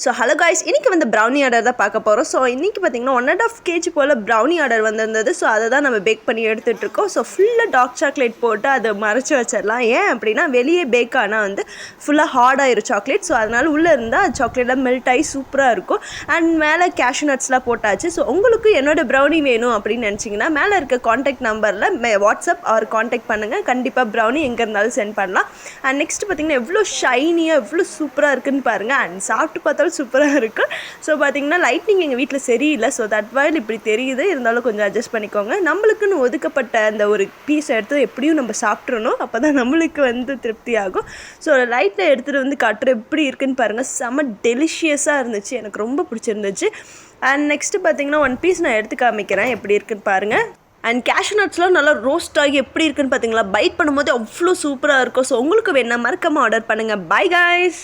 So hello guys, இன்றைக்கி வந்து brownie order தான் பார்க்க போகிறோம். ஸோ இன்றைக்கி பார்த்திங்கன்னா 1.5 kg போல் ப்ரௌனி ஆர்டர் வந்திருந்தது. ஸோ அதை தான் நம்ம பேக் பண்ணி எடுத்துகிட்ருக்கோம். ஸோ ஃபுல்லாக டார்க் சாக்லேட் போட்டு அதை மறைச்சி வச்சிடலாம். ஏன் அப்படின்னா வெளியே பேக் ஆனால் வந்து ஃபுல்லாக ஹார்டாகிரும் சாக்லேட். ஸோ அதனால் உள்ளே இருந்தால் சாக்லேட்லாம் மெல்ட் ஆகி சூப்பராக இருக்கும். அண்ட் மேலே கேஷ்யூ நட்ஸ்லாம் போட்டாச்சு. ஸோ உங்களுக்கு என்னோடய ப்ரௌனி வேணும் அப்படின்னு நினச்சிங்கன்னா மேலே இருக்க காண்டாக்ட் நம்பரில் வாட்ஸ்அப் ஆர் காண்டாக்ட் பண்ணுங்கள். கண்டிப்பாக ப்ரௌனி எங்கே இருந்தாலும் சென்ட் பண்ணலாம். அண்ட் நெக்ஸ்ட் பார்த்திங்கன்னா எவ்வளோ ஷைனியாக எவ்வளோ சூப்பராக இருக்குதுன்னு பாருங்கள். அண்ட் சாப்பிட்டு பார்த்தாலும் சூப்பராக இருக்கும். ஸோ பார்த்தீங்கன்னா லைட்னிங் எங்கள் வீட்டில் சரியில்லை. ஸோ தட் வாயில் இப்படி தெரியுது. இருந்தாலும் கொஞ்சம் அட்ஜஸ்ட் பண்ணிக்கோங்க. நம்மளுக்குன்னு ஒதுக்கப்பட்ட அந்த ஒரு பீஸ் எடுத்து எப்படியும் நம்ம சாப்பிட்றணும். அப்போ தான் நம்மளுக்கு வந்து திருப்தி ஆகும். ஸோ லைட்டில் எடுத்துகிட்டு வந்து காட்டுற எப்படி இருக்குன்னு பாருங்கள். செம்ம டெலிஷியஸாக இருந்துச்சு. எனக்கு ரொம்ப பிடிச்சிருந்துச்சு. அண்ட் நெக்ஸ்ட்டு பார்த்தீங்கன்னா 1 பீஸ் நான் எடுத்து காமிக்கிறேன் எப்படி இருக்குன்னு பாருங்கள். அண்ட் கேஷ்யூ நட்ஸ்லாம் நல்லா ரோஸ்ட் ஆகி எப்படி இருக்குன்னு பார்த்தீங்களா? பைட் பண்ணும்போது அவ்வளோ சூப்பராக இருக்கும். ஸோ உங்களுக்கு வேணா மறக்காமல் ஆர்டர் பண்ணுங்கள். By guys.